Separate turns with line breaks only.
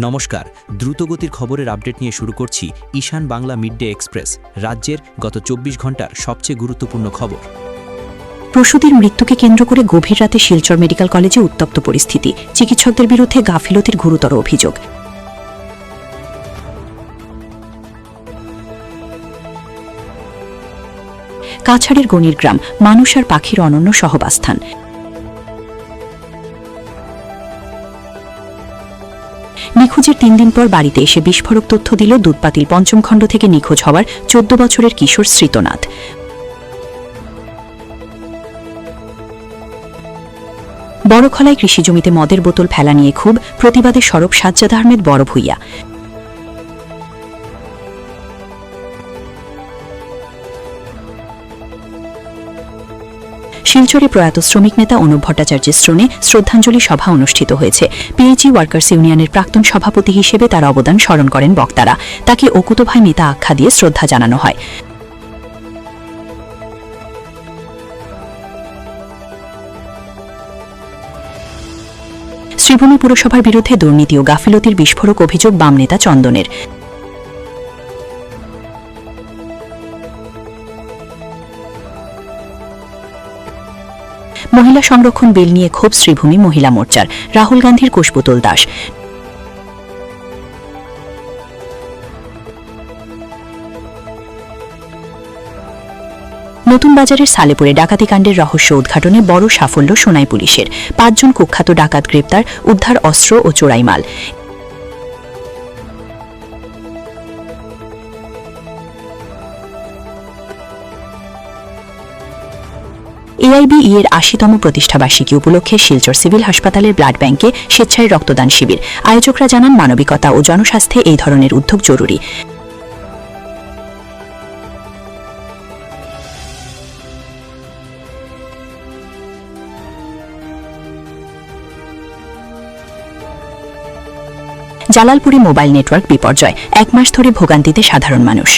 নমস্কার, দ্রুতগতির খবরের আপডেট নিয়ে শুরু করছি ঈশান বাংলা মিডডে এক্সপ্রেস, রাজ্যের গত ২৪ ঘন্টার সবচেয়ে গুরুত্বপূর্ণ খবর।
প্রসূতির মৃত্যুকে কেন্দ্র করে গভীর রাতে শিলচর মেডিকেল কলেজে উত্তপ্ত পরিস্থিতি, চিকিৎসকদের বিরুদ্ধে গাফিলতির গুরুতর অভিযোগ। কাছাড়ের গণির গ্রাম, মানুষ আর পাখির অনন্য সহবাস্থান। নিখোঁজের ৩ দিন পর বাড়িতে এসে বিস্ফোরক তথ্য দিল দুধপাতিল পঞ্চম খণ্ড থেকে নিখোঁজ হওয়ার ১৪ বছরের কিশোর শ্রীতনাথ। বড়খলায় কৃষিজমিতে মদের বোতল ফেলা নিয়ে ক্ষোভ, প্রতিবাদে সরব সাজ্জাদ আহমেদ বড়ভূইয়া। শিলচরে প্রয়াত শ্রমিক নেতা অনুপ ভট্টাচার্যের স্মরণে শ্রদ্ধাঞ্জলি সভা অনুষ্ঠিত হয়েছে। পিএইচই ওয়ার্কার্স ইউনিয়নের প্রাক্তন সভাপতি হিসেবে তার অবদান স্মরণ করেন বক্তারা। তাকে অকুতোভয় নেতা আখ্যা দিয়ে শ্রদ্ধা জানানো হয়। শ্রীভূমি পুরসভার বিরুদ্ধে দুর্নীতি ও গাফিলতির বিস্ফোরক অভিযোগ বাম নেতা চন্দনের। মহিলা সংরক্ষণ বিল নিয়ে ক্ষোভ শ্রীভূমি মহিলা মোর্চার, রাহুল গান্ধীর কুশপুতুল দাস। নতুন বাজারের সালেপুরে ডাকাতিকাণ্ডের রহস্য উদ্ঘাটনে বড় সাফল্য সোনাই পুলিশের। ৫ জন কুখ্যাত ডাকাত গ্রেপ্তার, উদ্ধার অস্ত্র ও চোরাই মাল। এআইবিই এর ৮০তম প্রতিষ্ঠাবার্ষিকী উপলক্ষে শিলচর সিভিল হাসপাতালের ব্লাড ব্যাংকে স্বেচ্ছায় রক্তদান শিবির। আয়োজকরা জানান, মানবিকতা ও জনস্বাস্থ্যে এই ধরনের উদ্যোগ জরুরি। জালালপুরে মোবাইল নেটওয়ার্ক বিপর্যয়, ১ মাস ধরে ভোগান্তিতে সাধারণ মানুষ।